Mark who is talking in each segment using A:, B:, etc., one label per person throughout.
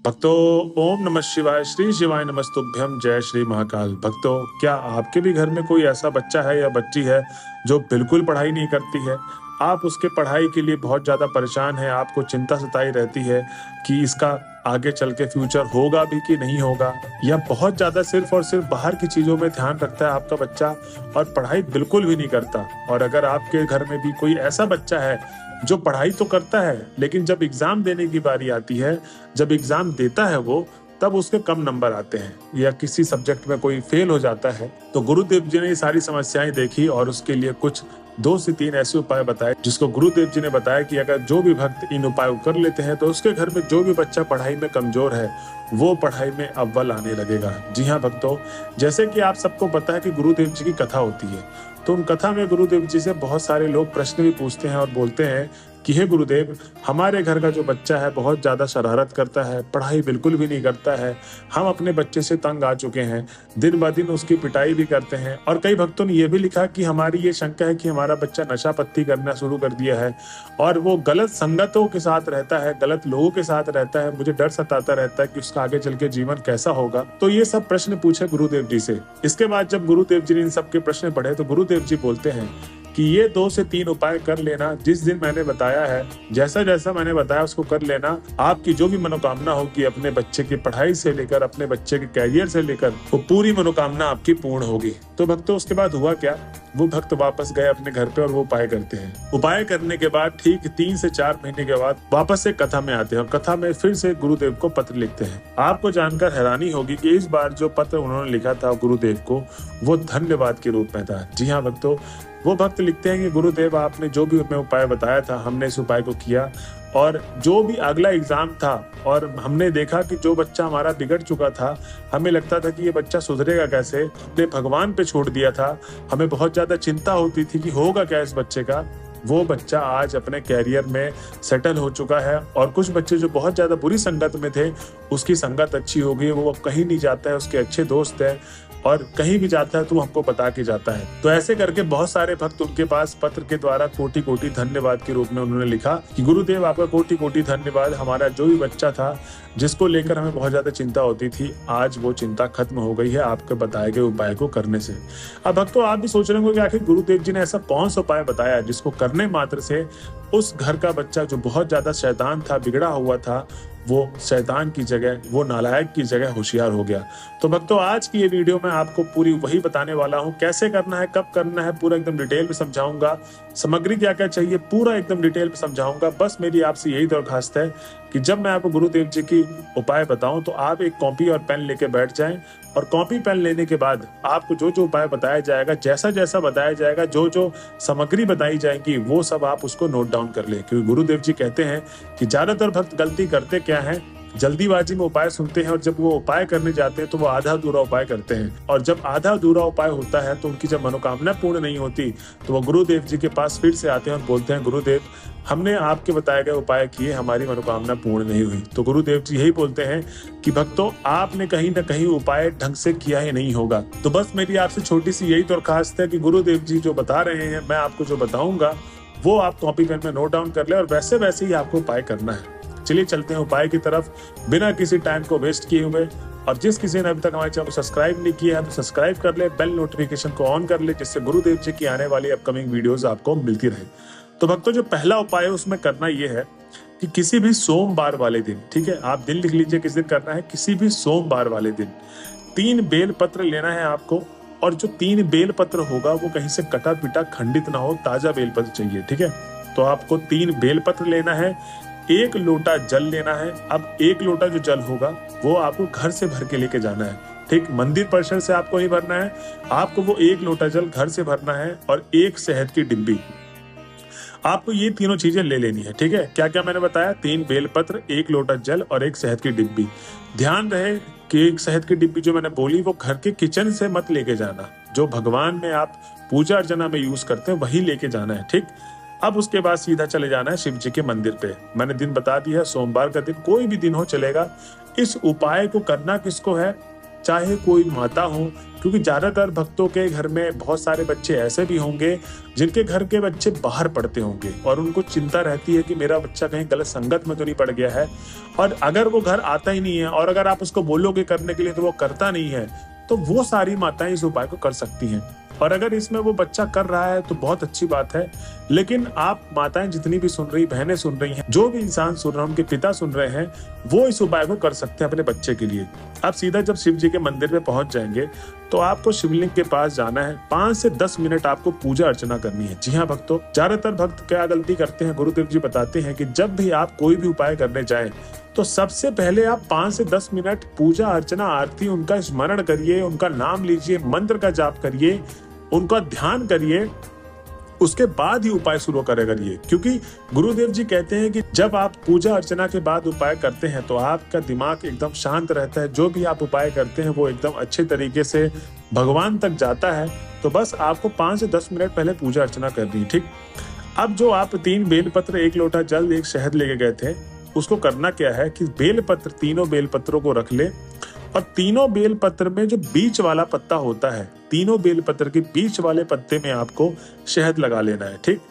A: भक्तों, ओम नमः शिवाय, श्री शिवाय नमस्तुभ्यम, जय श्री महाकाल। भक्तों, क्या आपके भी घर में कोई ऐसा बच्चा है या बच्ची है जो बिल्कुल पढ़ाई नहीं करती है? आप उसके पढ़ाई के लिए बहुत ज़्यादा परेशान हैं, आपको चिंता सताई रहती है कि इसका आगे चल के फ्यूचर होगा भी कि नहीं होगा, या बहुत ज़्यादा सिर्फ और सिर्फ बाहर की चीज़ों में ध्यान रखता है आपका बच्चा और पढ़ाई बिल्कुल भी नहीं करता। और अगर आपके घर में भी कोई ऐसा बच्चा है जो पढ़ाई तो करता है, लेकिन जब एग्जाम देने की बारी आती है, जब एग्जाम देता है वो, तब उसके कम नंबर आते हैं या किसी सब्जेक्ट में कोई फेल हो जाता है, तो गुरुदेव जी ने ये सारी समस्याएं देखी और उसके लिए कुछ 2 से 3 ऐसे उपाय बताए, जिसको गुरुदेव जी ने बताया कि अगर जो भी भक्त इन उपायों कर लेते हैं तो उसके घर में जो भी बच्चा पढ़ाई में कमजोर है वो पढ़ाई में अव्वल आने लगेगा। जी हाँ भक्तों, जैसे कि आप सबको पता है कि गुरुदेव जी की कथा होती है, तो उन कथा में गुरुदेव जी से बहुत सारे लोग प्रश्न भी पूछते हैं और बोलते हैं कि हे गुरुदेव, हमारे घर का जो बच्चा है बहुत ज़्यादा शरारत करता है, पढ़ाई बिल्कुल भी नहीं करता है, हम अपने बच्चे से तंग आ चुके हैं, दिन ब दिन उसकी पिटाई भी करते हैं। और कई भक्तों ने यह भी लिखा कि हमारी ये शंका है कि हमारा बच्चा नशा पत्ती करना शुरू कर दिया है और वो गलत संगतों के साथ रहता है, गलत लोगों के साथ रहता है, मुझे डर सताता रहता है कि उसका आगे चल के जीवन कैसा होगा। तो ये सब प्रश्न पूछे गुरुदेव जी से। इसके बाद जब गुरुदेव जी ने इन सबके प्रश्न पढ़े तो गुरुदेव जी बोलते हैं कि ये 2 से 3 उपाय कर लेना, जिस दिन मैंने बताया है, जैसा जैसा मैंने बताया उसको कर लेना, आपकी जो भी मनोकामना होगी अपने बच्चे की पढ़ाई से लेकर अपने बच्चे के कैरियर से लेकर, वो पूरी मनोकामना आपकी पूर्ण होगी। तो भक्तों, उसके बाद हुआ क्या, वो भक्त वापस गए अपने घर पे और वो उपाय करते हैं। उपाय करने के बाद ठीक 3 से 4 महीने के बाद वापस से कथा में आते हैं और कथा में फिर से गुरुदेव को पत्र लिखते हैं। आपको जानकर हैरानी होगी कि इस बार जो पत्र उन्होंने लिखा था गुरुदेव को, वो धन्यवाद के रूप में था। जी हाँ भक्तों, वो भक्त लिखते हैं कि गुरुदेव, आपने जो भी हमें उपाय बताया था, हमने इस उपाय को किया और जो भी अगला एग्जाम था और हमने देखा कि जो बच्चा हमारा बिगड़ चुका था, हमें लगता था कि ये बच्चा सुधरेगा कैसे, हमने भगवान पे छोड़ दिया था, हमें बहुत ज्यादा चिंता होती थी कि होगा क्या इस बच्चे का, वो बच्चा आज अपने कैरियर में सेटल हो चुका है। और कुछ बच्चे जो बहुत ज्यादा बुरी संगत में थे, उसकी संगत अच्छी हो गई, वो कहीं नहीं जाता है, उसके अच्छे दोस्त हैं और कहीं भी जाता है तो हमको बता के जाता है। तो ऐसे करके बहुत सारे भक्त उनके पास पत्र के द्वारा कोटि कोटि धन्यवाद के रूप में उन्होंने लिखा कि गुरुदेव, आपका कोटि कोटि धन्यवाद, हमारा जो भी बच्चा था जिसको लेकर हमें बहुत ज्यादा चिंता होती थी, आज वो चिंता खत्म हो गई है आपके बताए गए उपाय को करने से। अब भक्तों, आप भी सोच रहे होंगे कि आखिर गुरुदेव जी ने ऐसा कौन सा उपाय बताया जिसको करने मात्र से उस घर का बच्चा जो बहुत ज्यादा शैतान था, बिगड़ा हुआ था, वो शैतान की जगह, वो नालायक की जगह होशियार हो गया। तो भक्तों, आज की ये वीडियो में आपको पूरी वही बताने वाला हूँ, कैसे करना है, कब करना है, पूरा एकदम डिटेल में समझाऊंगा, सामग्री क्या क्या चाहिए पूरा एकदम डिटेल में समझाऊंगा। बस मेरी आपसे यही दरखास्त है कि जब मैं आपको गुरुदेव जी की उपाय बताऊं तो आप एक कॉपी और पेन लेके बैठ जाएं और कॉपी पेन लेने के बाद आपको जो जो उपाय बताया जाएगा, जैसा जैसा बताया जाएगा, जो जो सामग्री बताई जाएगी, वो सब आप उसको नोट डाउन कर ले। क्योंकि गुरुदेव जी कहते हैं कि ज्यादातर भक्त गलती करते क्या है, जल्दीबाजी में उपाय सुनते हैं और जब वो उपाय करने जाते हैं तो वो आधा अधूरा उपाय करते हैं, और जब आधा अधूरा उपाय होता है तो उनकी जब मनोकामना पूर्ण नहीं होती तो वो गुरुदेव जी के पास फिर से आते हैं और बोलते हैं, गुरुदेव, हमने आपके बताए गए उपाय किए, हमारी मनोकामना पूर्ण नहीं हुई। तो गुरुदेव जी यही बोलते हैं कि भक्तों, आपने कहीं ना कहीं उपाय ढंग से किया ही नहीं होगा। तो बस मेरी आपसे छोटी सी यही दरखास्त है कि गुरुदेव जी जो बता रहे हैं, मैं आपको जो बताऊंगा वो आप कॉपी पेन में नोट डाउन कर ले और वैसे वैसे ही आपको उपाय करना है। चलिए चलते हैं उपाय की तरफ बिना किसी टाइम को वेस्ट किए हुए। और जिस किसी ने अभी तक हमारे चैनल को सब्सक्राइब नहीं किया है तो सब्सक्राइब कर ले, बेल नोटिफिकेशन को ऑन कर ले, जिससे गुरुदेव जी की आने वाली अपकमिंग वीडियोस आपको मिलती रहे। तो भक्तों, जो पहला उपाय है उसमें करना यह है कि किसी भी सोमवार वाले दिन, ठीक है, आप दिन लिख लीजिए किस दिन करना है, किसी भी सोमवार वाले दिन 3 बेल पत्र लेना है आपको। और जो 3 बेल पत्र होगा वो कहीं से कटा पिटा खंडित ना हो, ताजा बेल पत्र चाहिए, ठीक है। तो आपको 3 बेल पत्र लेना है, 1 लोटा जल लेना है। अब 1 लोटा जो जल होगा वो आपको घर से भर के लेके जाना है, ठीक, मंदिर परिसर से आपको नहीं भरना है, आपको वो 1 लोटा जल घर से भरना है और 1 शहद की डिब्बी, आपको ये तीनों चीजें ले लेनी है, ठीक है। क्या क्या मैंने बताया, 3 बेलपत्र, 1 लोटा जल और 1 शहद की डिब्बी। ध्यान रहे कि 1 शहद की डिब्बी जो मैंने बोली वो घर के किचन से मत लेके जाना, जो भगवान में आप पूजा अर्चना में यूज करते हैं वही लेके जाना है, ठीक। अब उसके बाद सीधा चले जाना है शिव जी के मंदिर पे। मैंने दिन बता दिया, सोमवार का दिन, कोई भी दिन हो चलेगा। इस उपाय को करना किसको है, चाहे कोई माता हो, क्योंकि ज्यादातर भक्तों के घर में बहुत सारे बच्चे ऐसे भी होंगे जिनके घर के बच्चे बाहर पढ़ते होंगे और उनको चिंता रहती है कि मेरा बच्चा कहीं गलत संगत में तो नहीं पड़ गया है। और अगर वो घर आता ही नहीं है और अगर आप उसको बोलोगे करने के लिए तो वो करता नहीं है, तो वो सारी माताएं इस उपाय को कर सकती हैं। और अगर इसमें वो बच्चा कर रहा है तो बहुत अच्छी बात है। लेकिन आप माताएं जितनी भी सुन रही, बहनें सुन रही हैं, जो भी इंसान सुन रहा है, उनके पिता सुन रहे हैं, वो इस उपाय को कर सकते हैं अपने बच्चे के लिए। आप सीधा जब शिव जी के मंदिर में पहुंच जाएंगे तो आपको शिवलिंग के पास जाना है, 5 से 10 मिनट आपको पूजा अर्चना करनी है। जी हाँ भक्तों, ज्यादातर भक्त क्या गलती करते हैं, गुरुदेव जी बताते हैं कि जब भी आप कोई भी उपाय करने जाएं तो सबसे पहले आप 5 से 10 मिनट पूजा अर्चना आरती उनका स्मरण करिए, उनका नाम लीजिए, मंत्र का जाप करिए, उनका ध्यान करिए, उसके बाद ही उपाय शुरू करिए। क्योंकि गुरुदेव जी कहते हैं कि जब आप पूजा अर्चना के बाद उपाय करते हैं तो आपका दिमाग एकदम शांत रहता है, जो भी आप उपाय करते हैं वो एकदम अच्छे तरीके से भगवान तक जाता है। तो बस आपको 5 से 10 मिनट पहले पूजा अर्चना करनी है, ठीक। अब जो आप 3 बेलपत्र, 1 लोटा जल, 1 शहद लेके गए थे, उसको करना क्या है कि बेलपत्र, तीनों बेलपत्रों को रख ले और तीनों बेलपत्र में जो बीच वाला पत्ता होता है, तीनों बेलपत्र के बीच वाले पत्ते में आपको शहद लगा लेना है, ठीक।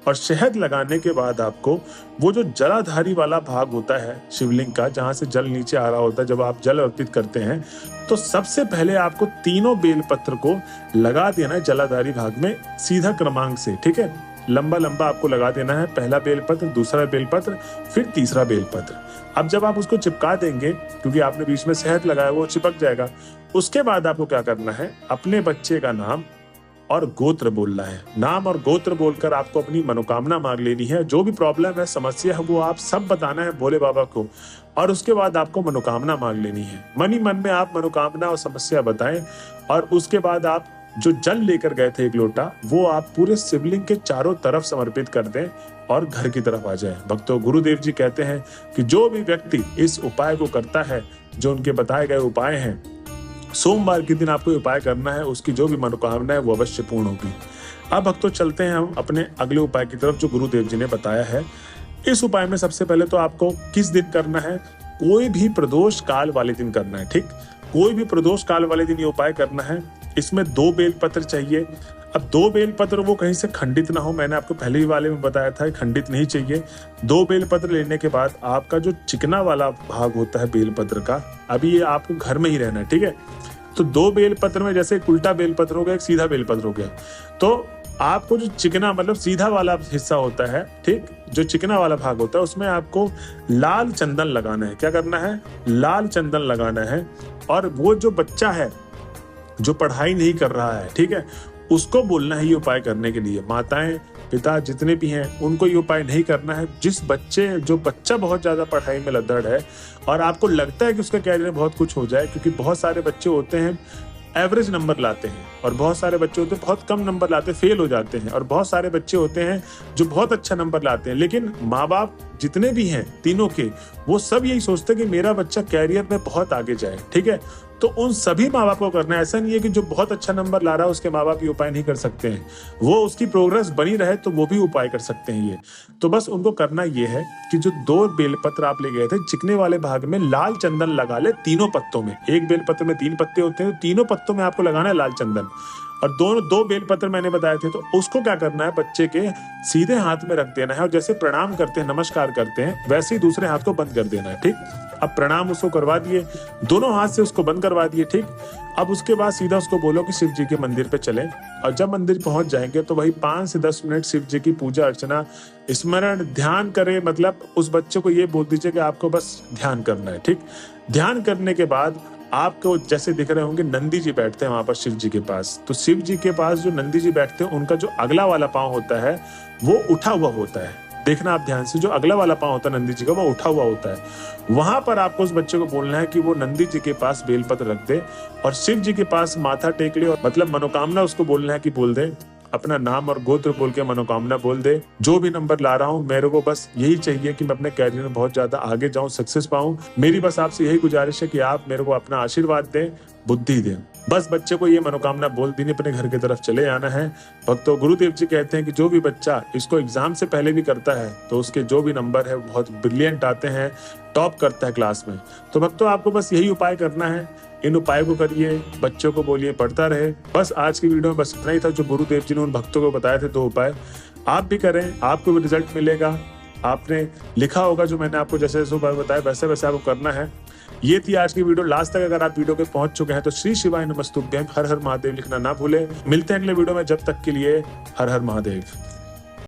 A: और शहद लगाने के बाद आपको वो जो जलाधारी वाला भाग होता है शिवलिंग का, जहां से जल नीचे आ रहा होता है, जब आप जल अर्पित करते हैं तो सबसे पहले आपको तीनों बेलपत्र को लगा देना है जलाधारी भाग में, सीधा क्रमांक से, ठीक है। लंबा लंबा आपको लगा देना है, पहला बेलपत्र, दूसरा बेलपत्र, फिर तीसरा बेलपत्र। अब जब आप उसको चिपका देंगे, क्योंकि आपने बीच में शहद लगाया, वो चिपक जाएगा। उसके बाद आपको क्या करना है, अपने बच्चे का नाम और गोत्र बोलना है। नाम और गोत्र बोलकर आपको अपनी मनोकामना मांग लेनी है। जो भी प्रॉब्लम है, समस्या है, वो आप सब बताना है भोले बाबा को और उसके बाद आपको मनोकामना मांग लेनी है। मन ही मन में आप मनोकामना और समस्या बताएं और उसके बाद आप जो जल लेकर गए थे 1 लोटा, वो आप पूरे शिवलिंग के चारों तरफ समर्पित कर दें और घर की तरफ आ जाए। भक्तों, गुरुदेव जी कहते हैं कि जो भी व्यक्ति इस उपाय को करता है, जो उनके बताए गए उपाय हैं, सोमवार के दिन आपको उपाय करना है, उसकी जो भी मनोकामना है वो अवश्य पूर्ण होगी। अब भक्तों चलते हैं हम अपने अगले उपाय की तरफ जो गुरुदेव जी ने बताया है। इस उपाय में सबसे पहले तो आपको किस दिन करना है, कोई भी प्रदोष काल वाले दिन करना है, ठीक। कोई भी प्रदोष काल वाले दिन ये उपाय करना है। इसमें 2 बेलपत्र चाहिए। अब 2 बेलपत्र वो कहीं से खंडित ना हो, मैंने आपको पहले ही वाले में बताया था खंडित नहीं चाहिए। 2 बेलपत्र लेने के बाद आपका जो चिकना वाला भाग होता है बेलपत्र का, अभी ये आपको घर में ही रहना है, ठीक है। तो 2 बेलपत्र में जैसे एक उल्टा बेलपत्र हो गया, एक सीधा बेलपत्र हो गया, तो आपको जो चिकना मतलब सीधा वाला हिस्सा होता है, ठीक, जो चिकना वाला भाग होता है, उसमें आपको लाल चंदन लगाना है। क्या करना है, लाल चंदन लगाना है। और वो जो बच्चा है जो पढ़ाई नहीं कर रहा है, ठीक है, उसको बोलना है ये उपाय करने के लिए। माताएं, पिता जितने भी हैं, उनको ये उपाय नहीं करना है। जो बच्चा बहुत ज्यादा पढ़ाई में लद्दड़ है और आपको लगता है कि उसका कैरियर में बहुत कुछ हो जाए, क्योंकि बहुत सारे बच्चे होते हैं एवरेज नंबर लाते हैं और बहुत सारे बच्चे होते हैं बहुत कम नंबर लाते हैं, फेल हो जाते हैं, और बहुत सारे बच्चे होते हैं जो बहुत अच्छा नंबर लाते हैं। लेकिन माँ बाप जितने भी हैं तीनों के, वो सब यही सोचते हैं कि मेरा बच्चा कैरियर में बहुत आगे जाए, ठीक है। तो उन सभी माँ बाप को करना है। ऐसा नहीं है कि जो बहुत अच्छा नंबर ला रहा है उसके माँ बाप ये उपाय नहीं कर सकते हैं, वो उसकी प्रोग्रेस बनी रहे तो वो भी उपाय कर सकते हैं ये। तो बस उनको करना ये है कि जो 2 बेलपत्र आप ले गए थे, चिकने वाले भाग में लाल चंदन लगा ले तीनों पत्तों में। एक बेलपत्र में 3 पत्ते होते हैं, तो तीनों पत्तों में आपको लगाना है लाल चंदन। और 2 बेलपत्र मैंने बताए थे, तो उसको क्या करना है, बच्चे के सीधे हाथ में रख देना है और जैसे प्रणाम करते हैं, नमस्कार करते हैं, वैसे ही दूसरे हाथ को बंद कर देना है, ठीक। अब प्रणाम उसको करवा दिए, दोनों हाथ से उसको बंद करवा दिए, ठीक। अब उसके बाद सीधा उसको बोलो कि शिव जी के मंदिर पे चलें, और जब मंदिर पहुंच जाएंगे तो वही 5 से 10 मिनट शिव जी की पूजा अर्चना, स्मरण, ध्यान करें। मतलब उस बच्चे को ये बोल दीजिए कि आपको बस ध्यान करना है, ठीक। ध्यान करने के बाद आपको जैसे दिख रहे होंगे नंदी जी बैठते हैं वहां पर शिव जी के पास। तो शिव जी के पास जो नंदी जी बैठते हैं, उनका जो अगला वाला पांव होता है वो उठा हुआ होता है। देखना आप ध्यान से, जो अगला वाला पांव होता है नंदी जी का, वो उठा हुआ होता है। वहां पर आपको उस बच्चे को बोलना है कि वो नंदी जी के पास बेलपत्र रख दे और शिव जी के पास माथा टेक ले, और मतलब मनोकामना उसको बोलना है कि बोल दे, अपना नाम और गोत्र बोल के मनोकामना बोल दे। जो भी नंबर ला रहा हूँ, मेरे को बस यही चाहिए कि मैं अपने कैरियर में बहुत ज्यादा आगे जाऊं, सक्सेस पाऊं। मेरी बस आपसे यही गुजारिश है कि आप मेरे को अपना आशीर्वाद दें, बुद्धि दें। बस बच्चे को ये मनोकामना बोल दी, अपने घर की तरफ चले आना है। भक्तों, गुरुदेव जी कहते हैं कि जो भी बच्चा इसको एग्जाम से पहले भी करता है तो उसके जो भी नंबर है बहुत ब्रिलियंट आते हैं, टॉप करता है क्लास में। तो भक्तों आपको बस यही उपाय करना है, इन उपायों को करिए, बच्चों को बोलिए पढ़ता रहे। बस आज की वीडियो में बस इतना ही था जो गुरुदेव जी ने उन भक्तों को बताए थे 2 उपाय। आप भी करें, आपको भी रिजल्ट मिलेगा। आपने लिखा होगा जो मैंने आपको जैसे जैसे उपाय बताए वैसे वैसे आपको करना है। ये थी आज की वीडियो। लास्ट तक अगर आप वीडियो पे पहुंच चुके हैं तो श्री शिवाय नमस्तुभ्यम हर हर महादेव लिखना ना भूलें। मिलते हैं अगले वीडियो में, जब तक के लिए हर हर महादेव।